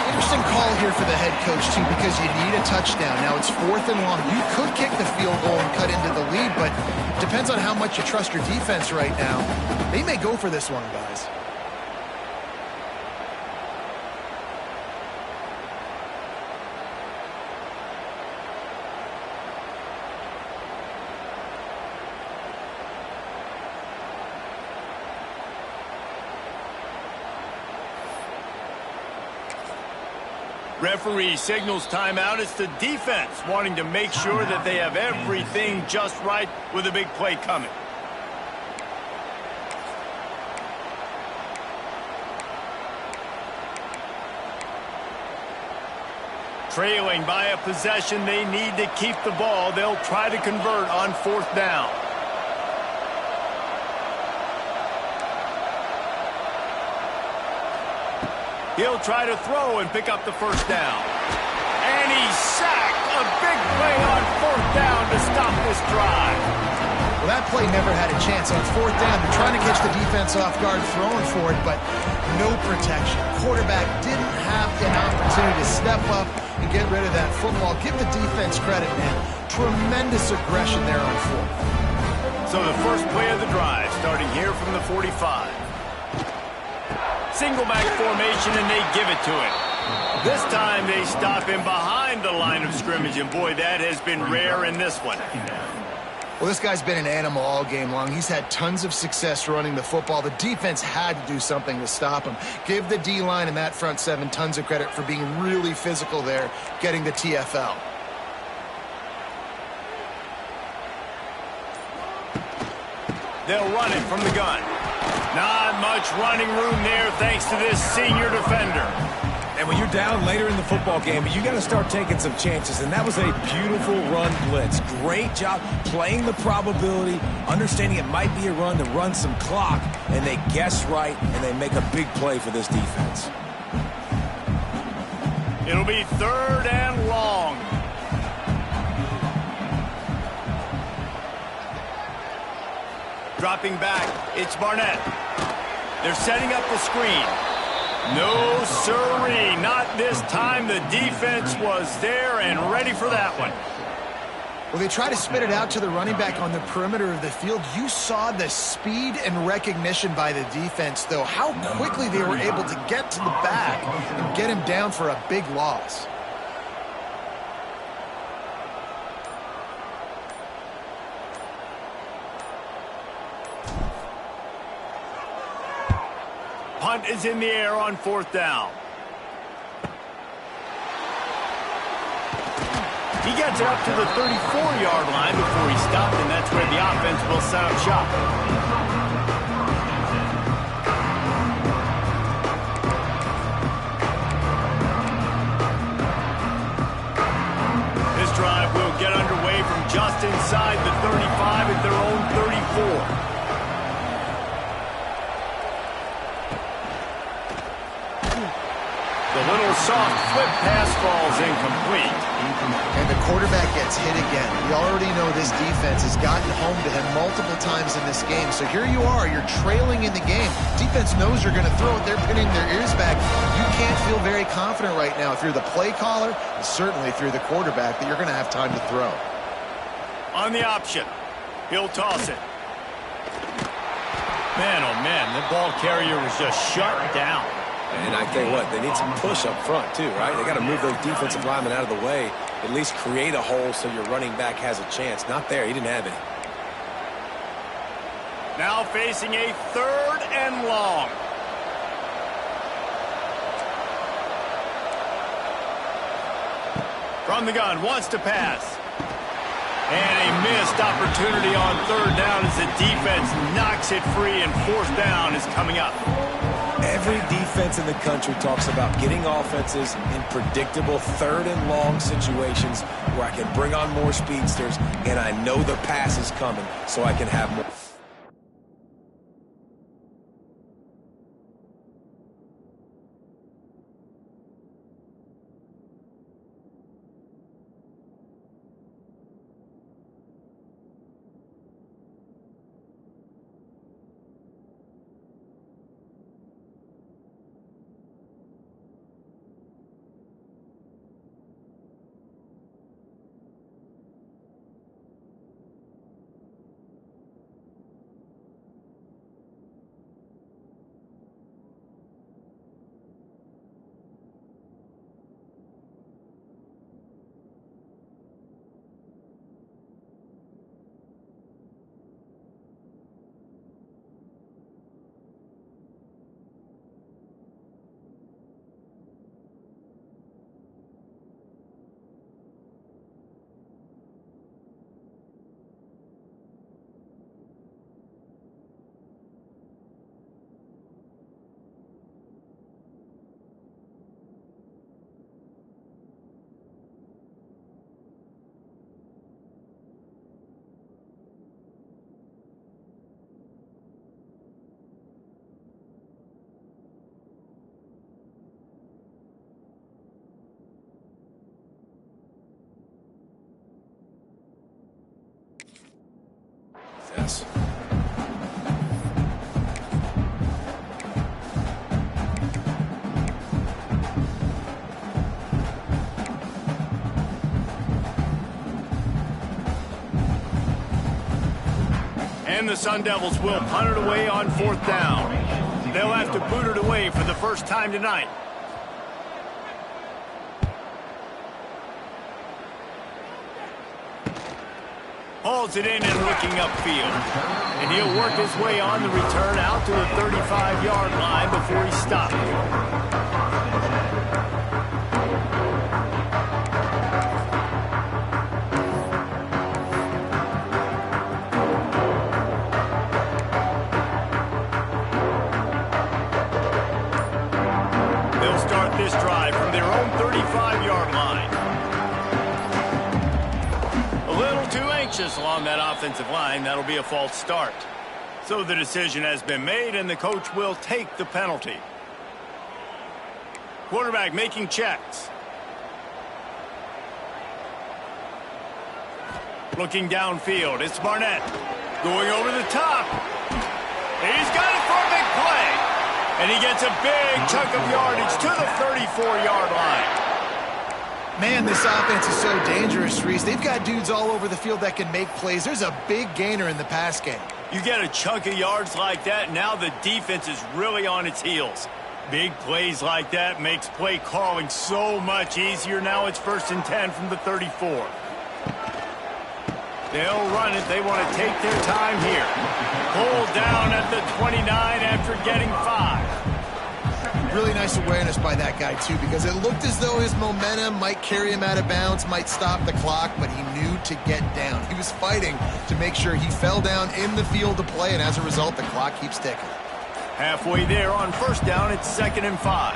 Interesting call here for the head coach, too, because you need a touchdown. Now it's 4th and long. You could kick the field goal and cut into the lead, but depends on how much you trust your defense right now. They may go for this one, guys. Referee signals timeout. It's the defense wanting to make sure that they have everything just right with a big play coming. Trailing by a possession, they need to keep the ball. They'll try to convert on 4th down. He'll try to throw and pick up the first down. And he's sacked. A big play on 4th down to stop this drive. Well, that play never had a chance. On 4th down, they're trying to catch the defense off guard, throwing for it, but no protection. Quarterback didn't have an opportunity to step up and get rid of that football. Give the defense credit, man. Tremendous aggression there on 4th. So the first play of the drive, starting here from the 45. Single back formation, and they give it to him. This time they stop him behind the line of scrimmage, and boy, that has been rare in this one. Well, this guy's been an animal all game long. He's had tons of success running the football. The defense had to do something to stop him. Give the D-line and that front 7 tons of credit for being really physical there, getting the TFL. They'll run it from the gun. Not much running room there thanks to this senior defender. And when you're down later in the football game, you got to start taking some chances. And that was a beautiful run blitz. Great job playing the probability, understanding it might be a run to run some clock. And they guess right, and they make a big play for this defense. It'll be 3rd and long. Dropping back, it's Barnett. They're setting up the screen. No siree, not this time. The defense was there and ready for that one. Well, they try to spit it out to the running back on the perimeter of the field. You saw the speed and recognition by the defense, though, how quickly they were able to get to the back and get him down for a big loss. punt is in the air on 4th down. He gets it up to the 34-yard line before he stopped, and that's where the offense will set up shop. This drive will get underway from just inside the 35 at their own 34. The little soft flip pass falls incomplete. And the quarterback gets hit again. We already know this defense has gotten home to him multiple times in this game. So here you are, you're trailing in the game. Defense knows you're going to throw it. They're pinning their ears back. You can't feel very confident right now if you're the play caller, and certainly if you're the quarterback, that you're going to have time to throw. On the option, he'll toss it. Man, oh man, the ball carrier was just shut down. And I tell you what, they need some push up front too, right? They got to move those defensive linemen out of the way, at least create a hole so your running back has a chance. Not there. He didn't have any. Now facing a 3rd and long. From the gun, wants to pass. And a missed opportunity on 3rd down as the defense knocks it free, and 4th down is coming up. Every defense in the country talks about getting offenses in predictable 3rd and long situations where I can bring on more speedsters and I know the pass is coming so I can have more. Yes. And the Sun Devils will punt it away on 4th down. They'll have to boot it away for the first time tonight. Hauls it in and looking upfield. And he'll work his way on the return out to the 35-yard line before he stopped. They'll start this drive from their own 35-yard line. Too anxious along that offensive line. That'll be a false start. So the decision has been made, and the coach will take the penalty. Quarterback making checks. Looking downfield, it's Barnett. Going over the top. He's got it for a big play. And he gets a big chunk of yardage to the 34-yard line. Man, this offense is so dangerous, Reese. They've got dudes all over the field that can make plays. There's a big gainer in the pass game. You get a chunk of yards like that, now the defense is really on its heels. Big plays like that makes play calling so much easier. Now it's 1st and 10 from the 34. They'll run it. They want to take their time here. Pulled down at the 29 after getting 5. Really nice awareness by that guy, too, because it looked as though his momentum might carry him out of bounds, might stop the clock, but he knew to get down. He was fighting to make sure he fell down in the field to play, and as a result, the clock keeps ticking. Halfway there on first down, it's 2nd and 5.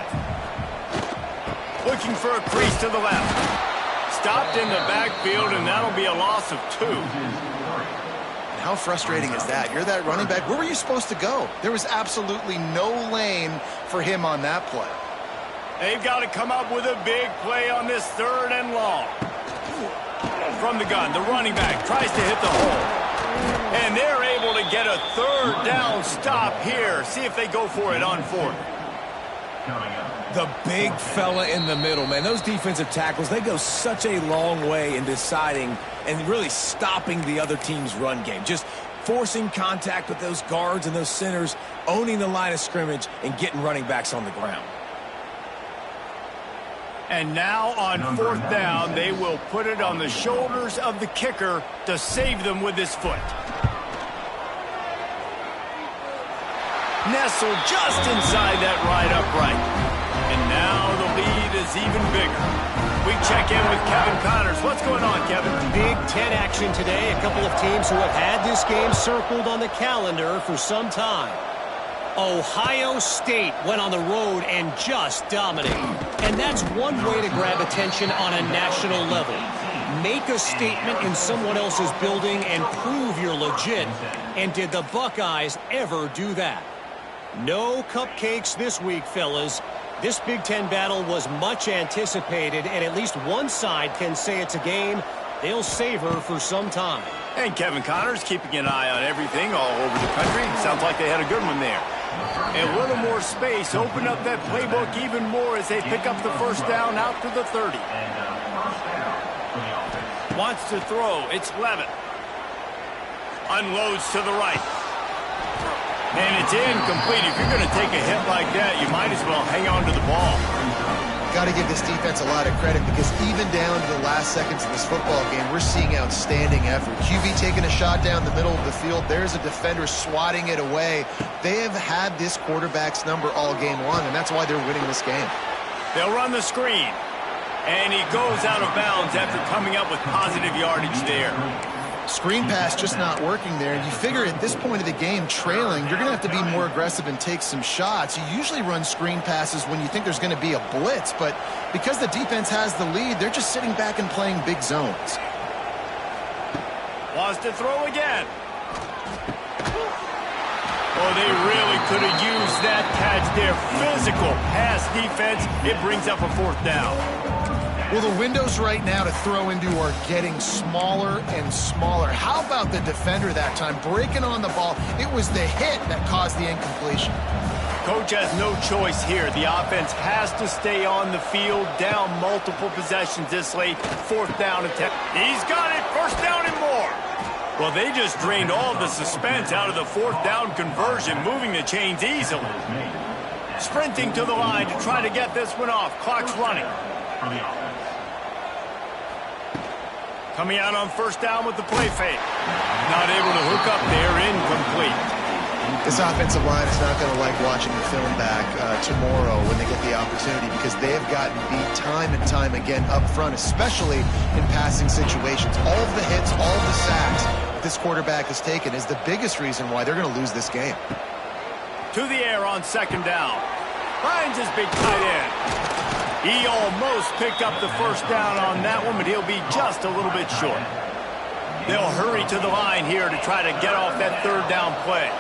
Looking for a crease to the left. Stopped in the backfield, and that'll be a loss of 2. How frustrating is that? You're that running back. Where were you supposed to go? There was absolutely no lane for him on that play. They've got to come up with a big play on this 3rd and long. From the gun, the running back tries to hit the hole. And they're able to get a 3rd down stop here. See if they go for it on 4th. The big fella in the middle, man. Those defensive tackles, they go such a long way in deciding and really stopping the other team's run game. Just forcing contact with those guards and those centers, owning the line of scrimmage, and getting running backs on the ground. And now on 4th down, they will put it on the shoulders of the kicker to save them with his foot. Nestled just inside that right upright. And now the lead is even bigger. We check in with Kevin Connors. What's going on, Kevin? Big Ten action today. A couple of teams who have had this game circled on the calendar for some time. Ohio State went on the road and just dominated. And that's one way to grab attention on a national level. Make a statement in someone else's building and prove you're legit. And did the Buckeyes ever do that? No cupcakes this week, fellas. This Big Ten battle was much anticipated, and at least one side can say it's a game they'll savor for some time. And Kevin Connors keeping an eye on everything all over the country. Sounds like they had a good one there. And a little more space. Open up that playbook even more as they pick up the 1st down out to the 30. Wants to throw. It's Levitt. Unloads to the right. And it's incomplete. If you're going to take a hit like that, you might as well hang on to the ball. Got to give this defense a lot of credit because even down to the last seconds of this football game, we're seeing outstanding effort. QB taking a shot down the middle of the field. There's a defender swatting it away. They have had this quarterback's number all game long, and that's why they're winning this game. They'll run the screen. And he goes out of bounds after coming up with positive yardage there. Screen pass just not working there. You figure at this point of the game, trailing, you're going to have to be more aggressive and take some shots. You usually run screen passes when you think there's going to be a blitz, but because the defense has the lead, they're just sitting back and playing big zones. Wants to throw again. Oh, they really could have used that catch there. Physical pass defense. It brings up a 4th down. Well, the windows right now to throw into are getting smaller and smaller. How about the defender that time breaking on the ball? It was the hit that caused the incompletion. Coach has no choice here. The offense has to stay on the field, down multiple possessions this late. 4th down attempt. He's got it. 1st down and more. Well, they just drained all the suspense out of the 4th down conversion, moving the chains easily. Sprinting to the line to try to get this one off. Clock's running. Coming out on 1st down with the play fake. Not able to hook up there, incomplete. This offensive line is not going to like watching the film back tomorrow when they get the opportunity because they have gotten beat time and time again up front, especially in passing situations. All of the hits, all of the sacks that this quarterback has taken is the biggest reason why they're going to lose this game. To the air on 2nd down. Finds his big tight end. He almost picked up the 1st down on that one, but he'll be just a little bit short. They'll hurry to the line here to try to get off that 3rd down play.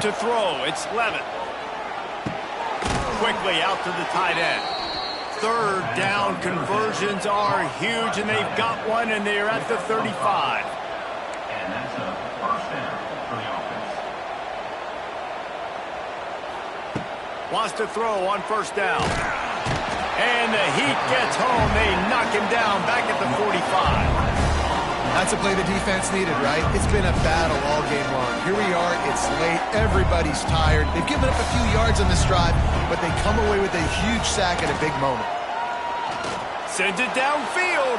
To throw, it's Levitt. Quickly out to the tight end. 3rd down conversions are huge, and they've got one, and they're at the 35. And that's a 1st down for the offense. Wants to throw on 1st down. And the heat gets home. They knock him down back at the 45. That's a play the defense needed, right? It's been a battle all game long. Here we are. It's late. Everybody's tired. They've given up a few yards on this drive, but they come away with a huge sack at a big moment. Sends it downfield.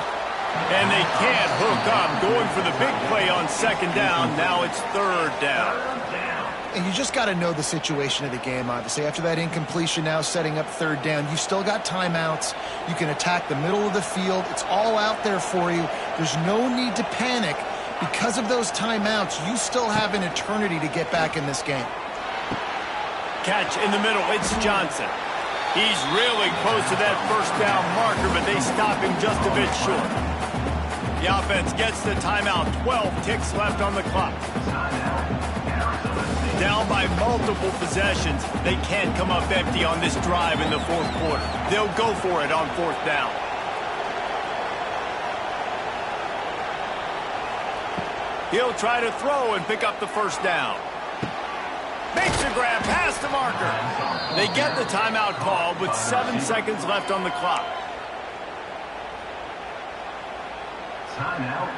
And they can't hook up. Going for the big play on 2nd down. Now it's 3rd down. And you just got to know the situation of the game, obviously. After that incompletion now setting up third down, you still got timeouts. You can attack the middle of the field. It's all out there for you. There's no need to panic. Because of those timeouts, you still have an eternity to get back in this game. Catch in the middle. It's Johnson. He's really close to that first down marker, but they stop him just a bit short. The offense gets the timeout. 12 ticks left on the clock. Down by multiple possessions. They can't come up empty on this drive in the fourth quarter. They'll go for it on fourth down. He'll try to throw and pick up the first down. Makes a grab past the marker. They get the timeout called with 7 seconds left on the clock. Timeout,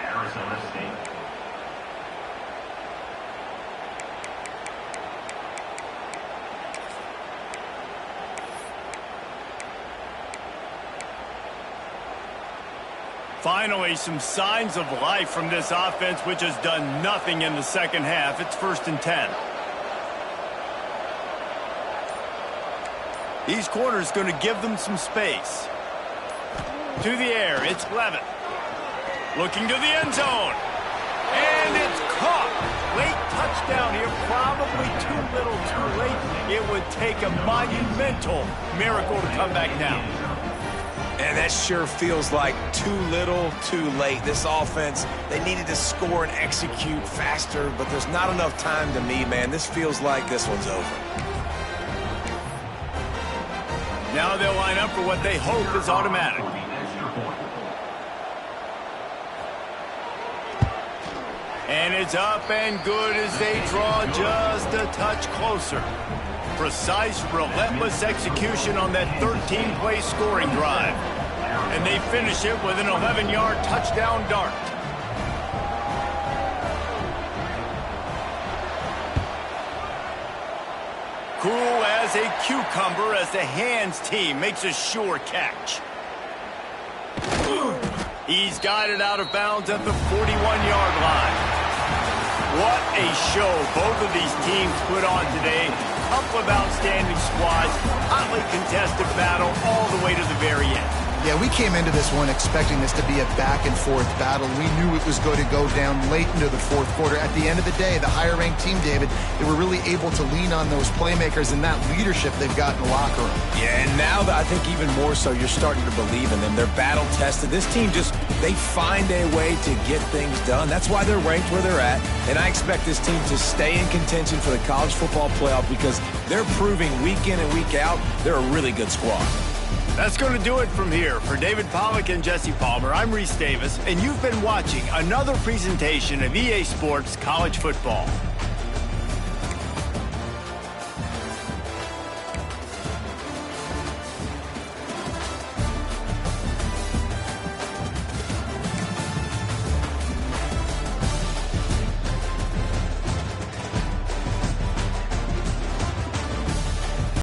Arizona State. Finally, some signs of life from this offense, which has done nothing in the second half. It's 1st and 10. These corners going to give them some space. To the air, it's Levitt. Looking to the end zone. And it's caught. Late touchdown here, probably too little too late. It would take a monumental miracle to come back down. And that sure feels like too little, too late. This offense, they needed to score and execute faster, but there's not enough time to me, man. This feels like this one's over. Now they'll line up for what they hope is automatic. And it's up and good as they draw just a touch closer. Precise, relentless execution on that 13-play scoring drive. And they finish it with an 11-yard touchdown dart. Cool as a cucumber as the hands team makes a sure catch. He's got it out of bounds at the 41-yard line. What a show both of these teams put on today. Couple of outstanding squads, hotly contested battle all the way to the very end. Yeah, we came into this one expecting this to be a back-and-forth battle. We knew it was going to go down late into the fourth quarter. At the end of the day, the higher-ranked team, David, they were really able to lean on those playmakers and that leadership they've got in the locker room. Yeah, and now I think even more so, you're starting to believe in them. They're battle-tested. This team they find a way to get things done. That's why they're ranked where they're at. And I expect this team to stay in contention for the college football playoff because they're proving week in and week out they're a really good squad. That's going to do it from here. For David Pollack and Jesse Palmer, I'm Reese Davis, and you've been watching another presentation of EA Sports College Football.